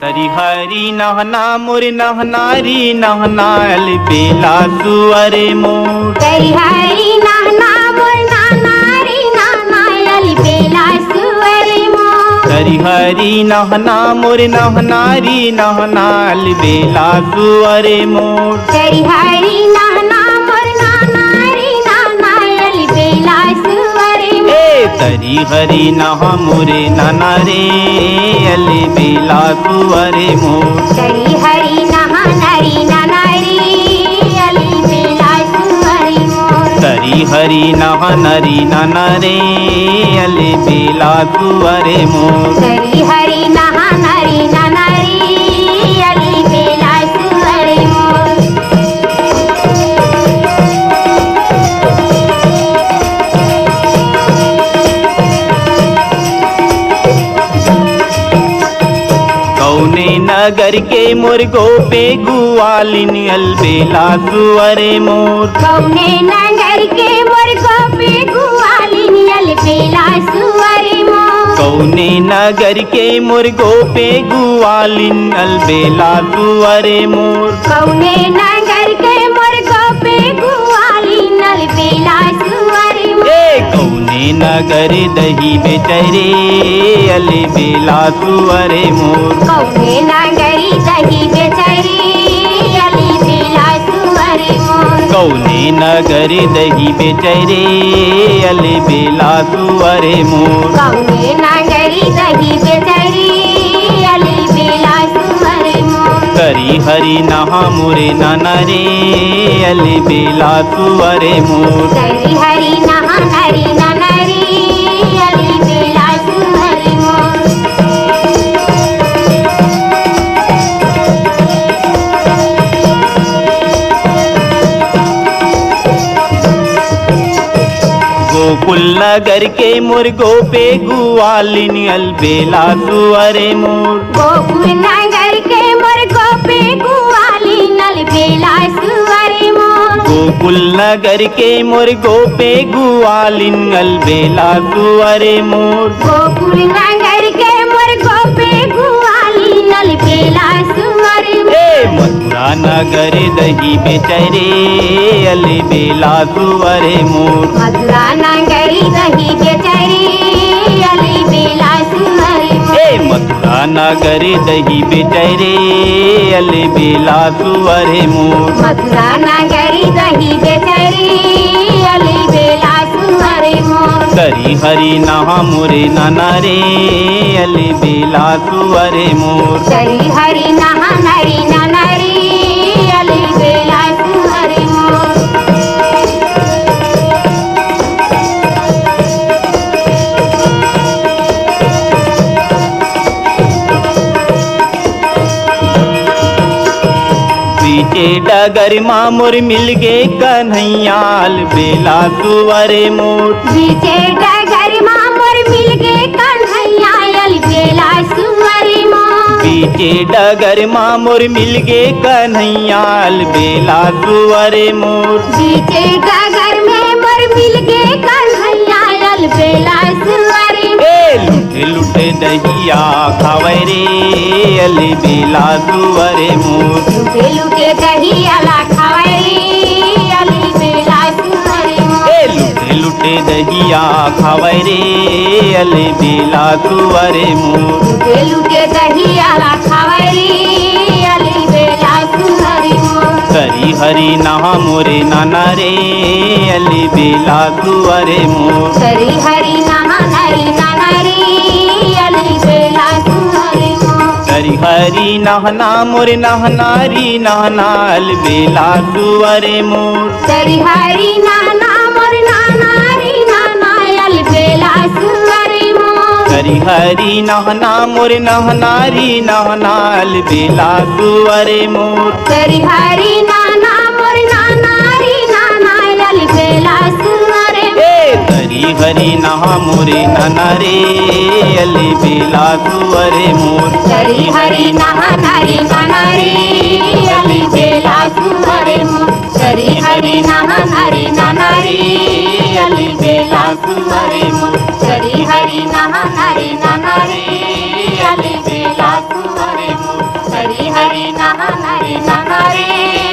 तरी हरी नहना मोर नहनारी नहनाल बेला सुअरे मोर। तरी हरी नहना मोर नहनारी नहनाल बेला सुअरे मोर। तरी हरी नहना मोर नहनारी नहनाल बेला सुअरे मोर। तरी हरी नहना मोर नहनारी नहनाल बेला सुअरे मोर। तरी हरी नहा मोरे नाना रे अले बेला सुअरे मोर। तरी हरी नहा नरी नाना रे अली बेला सुअरे मोर। तरी हरी नहा नरी नाना रे अले बेला सुअरे मोर। तरी हरी नहा नरी नाना रे अली बेला सुअरे मोर। कौने नगर के मुर्गो पे गुआलिन अलबेला सुअरे मोर। कौने नगर के मुर्गो पे गुआलिन अलबेला सुअरे मोर। कौने नगर के मुर्गो पे गुआलिन अलबेला सुअरे मोर। कौने नगर के मुर्गो पे गुआलिन अलबेला सुअरे मोर। कौने नगर दही बेचरे अले बेला सुअरे मोर। कौने नगरी दही बेचरी अली बेला सुअरे मोर। कौने नगर दही बेचरे अले बेला सुअरे मोर। कौने नगरी दही बेचरी अली बेला सुअरे मोर। करी हरी नहा मोरे नाना रे अले बेला सुअरे मोर। तरी हरी नहा नरी नाना रे अली बेला सुअरे मोर। गोकुल नगर के मुर्गो पे गुआलिन अलबेला सुअरे मोर। गोकुल नगर के मुर्गो पे गुआलिन अलबेला सुअरे मोर। गोकुल नगर के मुर्गो पे गुआलिन अलबेला सुअरे मोर। गोकुल नगर के मुर्गो पे गुआलिन अलबेला सुअरे मोर। मथुरा नगर दही बेचरे अलबेला सुअरे मोर। मथुरा नगरी दही बेचरी अली बेला सुअरे मोर। मथुरा नगर दही बेचरे अलबेला सुअरे मोर। मथुरा नगरी दही बेचरी अली बेला सुअरे मोर। करी हरी नहा मोरे नाना रे अलबेला सुअरे मोर। तरी हरी नहा नरी नाना रे अली बेला सुअरे मोर। बीचे डगर मामुर मिल गे कन्हैयाल बेला सुअरे मोर। बीचे डगर मामुर मिल गे कन्हैया अली बेला सुअरे मोर। बीचे डगर मामुर मिल गे कन्हैयाल बेला सुअरे मोर। बीचे डगर में मोर मिल गे कन्हैया अली बेला सुअरे मोर। लुटे लुटे दहिया खावे रे अली बेला सुअरे मोर। लुटे लुटे दही अला खावे रे अली बेला सुअरे मोर। लुटे लुटे दहिया खावे रे अली बेला सुअरे मोर। लुटे लुटे दही अला खावे रे अली बेला सुअरे मोर। करी हरी नहा मोरे नाना रे अली बेला सुअरे मोर। तरी हरी नहा नरी नाना रे अली बेला सुअरे मोर। तरी हरी नहना मोर नहनारी नहनाल बेला सुअरे मोर। तरी हरी नहना मोर नहनारी नहनाल बेला सुअरे मोर। तरी हरी नहना मोर नहनारी नहनाल बेला सुअरे मोर। तरी हरी नहना मोर नहनारी नहनाल बेला सुअरे मोर। तरी हरी नहा मोरे नाना रे अले बेला सुअरे मोर। तरी हरी नहा नरी नाना रे अली बेला सुअरे मोर। तरी हरी नहा नरी नाना रे अली बेला सुअरे मोर। तरी हरी नहा नरी नाना रे अली बेला सुअरे मोर। रे नाना रे नाना रे